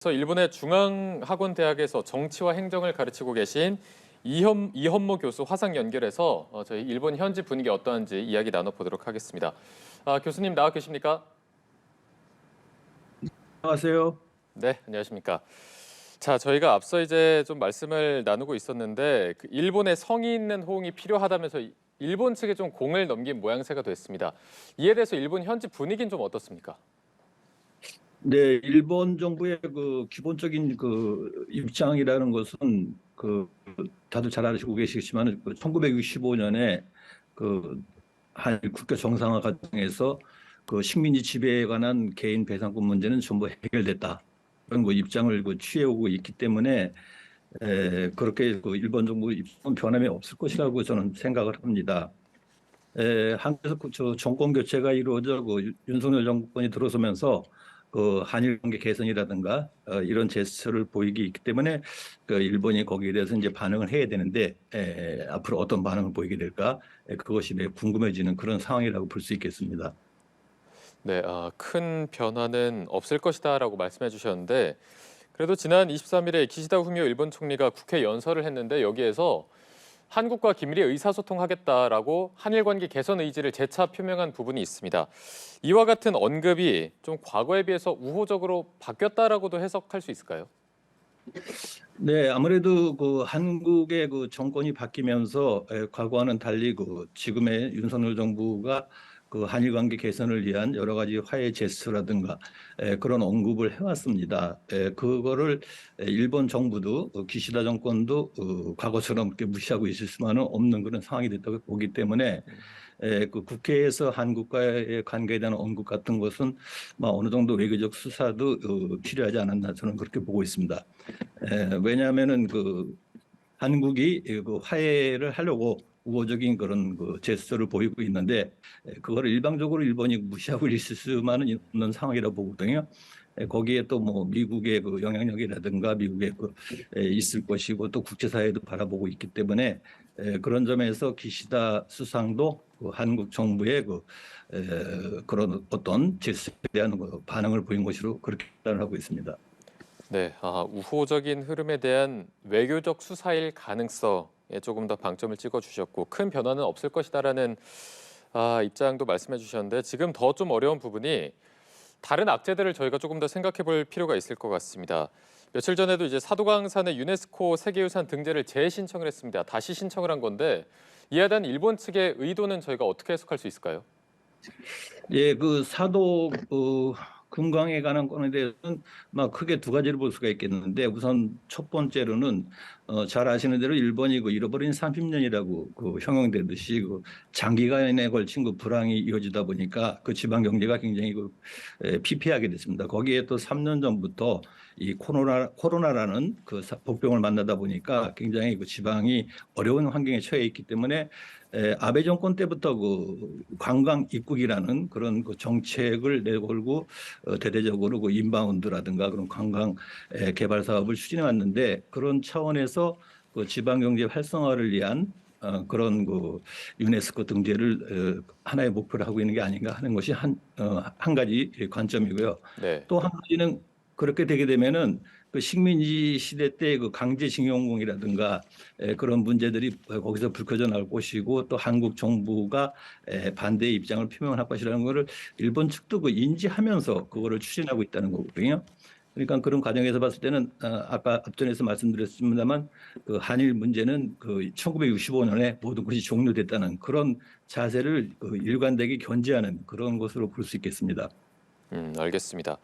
그래서 일본의 중앙학원대학에서 정치와 행정을 가르치고 계신 이현모 교수 화상 연결해서 저희 일본 현지 분위기 어떠한지 이야기 나눠보도록 하겠습니다. 교수님 나와 계십니까? 안녕하세요. 네, 안녕하십니까. 자, 저희가 앞서 이제 좀 말씀을 나누고 있었는데 그 일본의 성의 있는 호응이 필요하다면서 일본 측에 좀 공을 넘긴 모양새가 됐습니다. 이에 대해서 일본 현지 분위기는 좀 어떻습니까? 네, 일본 정부의 그 기본적인 그 입장이라는 것은 다들 잘 아시고 계시겠지만 1965년에 그 한일 국교 정상화 과정에서 그 식민지 지배에 관한 개인 배상권 문제는 전부 해결됐다. 그런 그 입장을 취해오고 있기 때문에 그렇게 그 일본 정부 입장은 변함이 없을 것이라고 저는 생각을 합니다. 한국에서 저 정권 교체가 이루어져 윤석열 정권이 들어서면서 그 한일 관계 개선이라든가 이런 제스처를 보이기 있기 때문에 그 일본이 거기에 대해서 이제 반응을 해야 되는데 앞으로 어떤 반응을 보이게 될까 그것이 매우 궁금해지는 그런 상황이라고 볼 수 있겠습니다. 네, 큰 변화는 없을 것이다라고 말씀해 주셨는데 그래도 지난 23일에 기시다 후미오 일본 총리가 국회 연설을 했는데 여기에서 한국과 긴밀히 의사소통하겠다라고 한일 관계 개선 의지를 재차 표명한 부분이 있습니다. 이와 같은 언급이 좀 과거에 비해서 우호적으로 바뀌었다라고도 해석할 수 있을까요? 네, 아무래도 그 한국의 그 정권이 바뀌면서 과거와는 달리 그 지금의 윤석열 정부가 그 한일 관계 개선을 위한 여러 가지 화해 제스처라든가 그런 언급을 해왔습니다. 그거를 일본 정부도 기시다 정권도 과거처럼 그렇게 무시하고 있을 수만은 없는 그런 상황이 됐다고 보기 때문에 그 국회에서 한국과의 관계에 대한 언급 같은 것은 뭐 어느 정도 외교적 수사도 필요하지 않았나 저는 그렇게 보고 있습니다. 왜냐하면은 그 한국이 그 화해를 하려고 우호적인 그런 그 제스처를 보이고 있는데 그거를 일방적으로 일본이 무시하고 있을 수만은 없는 상황이라고 보거든요. 거기에 또 뭐 미국의 그 영향력이라든가 미국의 있을 것이고 또 국제사회도 바라보고 있기 때문에 그런 점에서 기시다 수상도 그 한국 정부의 그런 어떤 제스처에 대한 그 반응을 보인 것으로 그렇게 판단을 하고 있습니다. 네, 우호적인 흐름에 대한 외교적 수사일 가능성에 조금 더 방점을 찍어주셨고 큰 변화는 없을 것이다라는 입장도 말씀해 주셨는데 지금 더 좀 어려운 부분이 다른 악재들을 저희가 조금 더 생각해 볼 필요가 있을 것 같습니다. 며칠 전에도 이제 사도강산의 유네스코 세계유산 등재를 재신청을 했습니다. 다시 신청을 한 건데 이에 대한 일본 측의 의도는 저희가 어떻게 해석할 수 있을까요? 예, 그 사도 금강에 관한 건에 대해서는 막 크게 두 가지로 볼 수가 있겠는데 우선 첫 번째로는 잘 아시는 대로 일본이 그 잃어버린 30년이라고 그 형용되듯이 그 장기간에 걸친 그 불황이 이어지다 보니까 그 지방 경제가 굉장히 피폐하게 됐습니다. 거기에 또 3년 전부터 이 코로나라는 그 복병을 만나다 보니까 굉장히 그 지방이 어려운 환경에 처해 있기 때문에 아베 정권 때부터 그 관광 입국이라는 그런 그 정책을 내걸고 대대적으로 그 인바운드라든가 그런 관광 개발 사업을 추진해 왔는데 그런 차원에서 그 지방 경제 활성화를 위한 그런 그 유네스코 등재를 하나의 목표로 하고 있는 게 아닌가 하는 것이 한 가지 관점이고요. 네. 또 한 가지는 그렇게 되게 되면은 그 식민지 시대 때 그 강제징용공이라든가 그런 문제들이 거기서 불거져 나올 것이고 또 한국 정부가 반대의 입장을 표명할 것이라는 것을 일본 측도 그 인지하면서 그거를 추진하고 있다는 거거든요. 그러니까 그런 과정에서 봤을 때는 아까 앞전에서 말씀드렸습니다만 그 한일 문제는 그 1965년에 모든 것이 종료됐다는 그런 자세를 그 일관되게 견지하는 그런 것으로 볼 수 있겠습니다. 알겠습니다.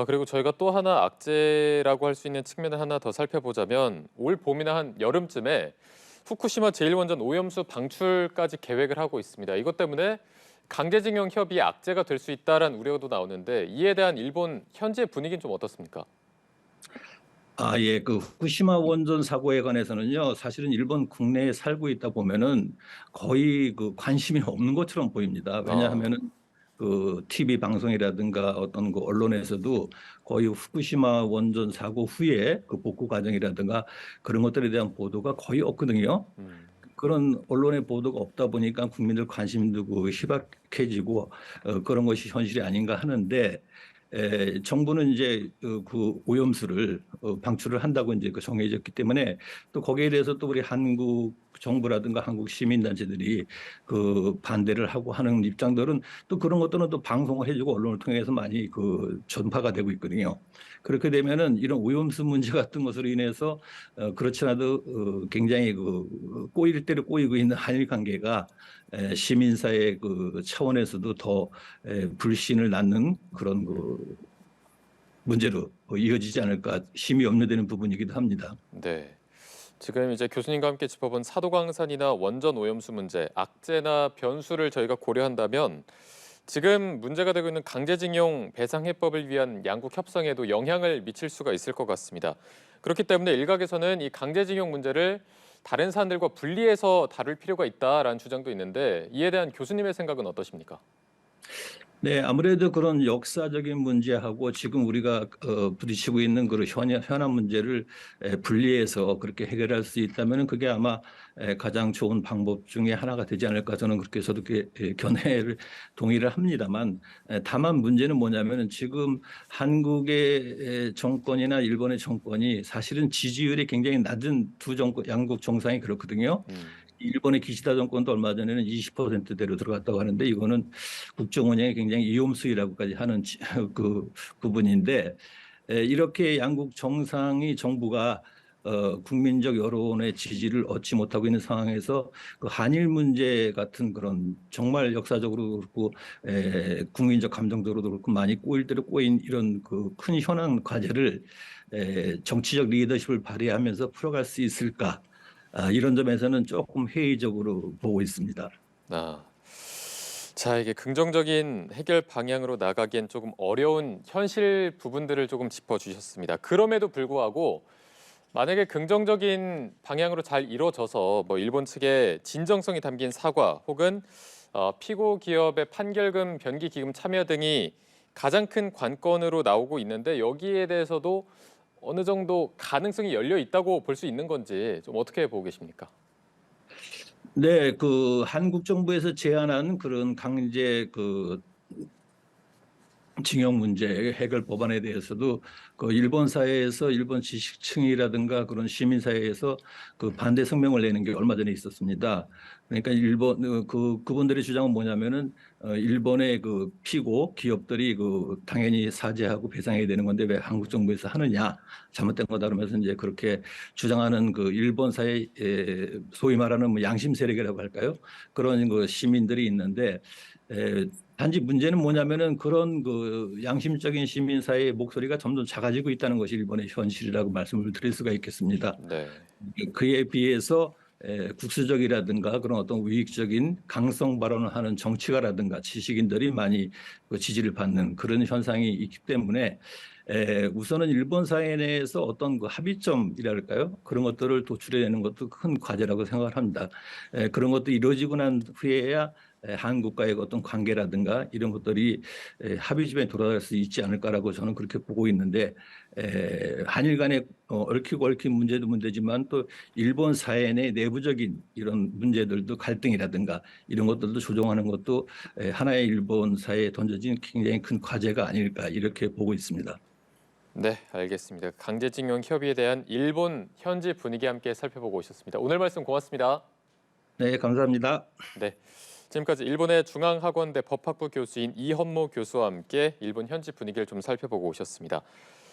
그리고 저희가 또 하나 악재라고 할 수 있는 측면을 하나 더 살펴보자면 올 봄이나 한 여름쯤에 후쿠시마 제1원전 오염수 방출까지 계획을 하고 있습니다. 이것 때문에 강제징용 협의의 악재가 될 수 있다라는 우려도 나오는데 이에 대한 일본 현재 분위기는 좀 어떻습니까? 예, 그 후쿠시마 원전 사고에 관해서는요, 사실은 일본 국내에 살고 있다 보면은 거의 그 관심이 없는 것처럼 보입니다. 아, 왜냐하면은 그 TV 방송이라든가 어떤 그 언론에서도 거의 후쿠시마 원전 사고 후에 그 복구 과정이라든가 그런 것들에 대한 보도가 거의 없거든요. 음, 그런 언론의 보도가 없다 보니까 국민들 관심도 그 희박해지고 그런 것이 현실이 아닌가 하는데 정부는 이제 그 오염수를 방출을 한다고 이제 그 정해졌기 때문에 또 거기에 대해서 또 우리 한국 정부라든가 한국 시민단체들이 그 반대를 하고 하는 입장들은 또 그런 것들은 또 방송을 해주고 언론을 통해서 많이 그 전파가 되고 있거든요. 그렇게 되면은 이런 오염수 문제 같은 것으로 인해서 그렇지 않아도 굉장히 그 꼬일 대로 꼬이고 있는 한일 관계가 시민사회 그 차원에서도 더 불신을 낳는 그런 그 문제로 이어지지 않을까 심히 염려되는 부분이기도 합니다. 네. 지금 이제 교수님과 함께 짚어본 사도광산이나 원전 오염수 문제, 악재나 변수를 저희가 고려한다면 지금 문제가 되고 있는 강제징용 배상해법을 위한 양국 협상에도 영향을 미칠 수가 있을 것 같습니다. 그렇기 때문에 일각에서는 이 강제징용 문제를 다른 사안들과 분리해서 다룰 필요가 있다라는 주장도 있는데 이에 대한 교수님의 생각은 어떠십니까? 네, 아무래도 그런 역사적인 문제하고 지금 우리가 부딪히고 있는 그런 현안 문제를 분리해서 그렇게 해결할 수 있다면 그게 아마 가장 좋은 방법 중에 하나가 되지 않을까 저는 그렇게 저도 그렇게 견해를 동의를 합니다만 다만 문제는 뭐냐면은 지금 한국의 정권이나 일본의 정권이 사실은 지지율이 굉장히 낮은 두 정권 양국 정상이 그렇거든요. 일본의 기시다 정권도 얼마 전에는 20%대로 들어갔다고 하는데 이거는 국정 운영에 굉장히 위험수위라고까지 하는 그 부분인데 이렇게 양국 정상이 정부가 국민적 여론의 지지를 얻지 못하고 있는 상황에서 그 한일 문제 같은 그런 정말 역사적으로 그렇고 국민적 감정적으로도 그렇고 많이 꼬일 대로 꼬인 이런 그 큰 현안 과제를 정치적 리더십을 발휘하면서 풀어갈 수 있을까? 이런 점에서는 조금 회의적으로 보고 있습니다. 아, 자, 이게 긍정적인 해결 방향으로 나가기엔 조금 어려운 현실 부분들을 조금 짚어주셨습니다. 그럼에도 불구하고 만약에 긍정적인 방향으로 잘 이루어져서 뭐 일본 측의 진정성이 담긴 사과 혹은 피고 기업의 판결금 변기 기금 참여 등이 가장 큰 관건으로 나오고 있는데 여기에 대해서도 어느 정도 가능성이 열려 있다고 볼 수 있는 건지 좀 어떻게 보고 계십니까? 네, 그 한국 정부에서 제안한 그런 강제 그 징용 문제 해결 법안에 대해서도 그 일본 사회에서 일본 지식층이라든가 그런 시민 사회에서 그 반대 성명을 내는 게 얼마 전에 있었습니다. 그러니까 일본 그분들의 주장은 뭐냐면은 일본의 그 피고 기업들이 그 당연히 사죄하고 배상해야 되는 건데 왜 한국 정부에서 하느냐 잘못된 거다 그러면서 이제 그렇게 주장하는 그 일본 사회 소위 말하는 뭐 양심 세력이라고 할까요? 그런 그 시민들이 있는데 단지 문제는 뭐냐면은 그런 그 양심적인 시민사회의 목소리가 점점 작아지고 있다는 것이 일본의 현실이라고 말씀을 드릴 수가 있겠습니다. 네. 그에 비해서 국수적이라든가 그런 어떤 우익적인 강성 발언을 하는 정치가라든가 지식인들이 많이 그 지지를 받는 그런 현상이 있기 때문에 우선은 일본 사회 내에서 어떤 그 합의점이랄까요? 그런 것들을 도출해내는 것도 큰 과제라고 생각을 합니다. 그런 것도 이루어지고 난 후에야 한국과의 어떤 관계라든가 이런 것들이 합의점에 돌아갈 수 있지 않을까라고 저는 그렇게 보고 있는데 한일 간의 얽히고 얽힌 문제도 문제지만 또 일본 사회 내 내부적인 이런 문제들도 갈등이라든가 이런 것들도 조정하는 것도 하나의 일본 사회에 던져진 굉장히 큰 과제가 아닐까 이렇게 보고 있습니다. 네, 알겠습니다. 강제징용 협의에 대한 일본 현지 분위기 함께 살펴보고 오셨습니다. 오늘 말씀 고맙습니다. 네, 감사합니다. 네, 지금까지 일본의 중앙학원대 법학부 교수인 이헌모 교수와 함께 일본 현지 분위기를 좀 살펴보고 오셨습니다.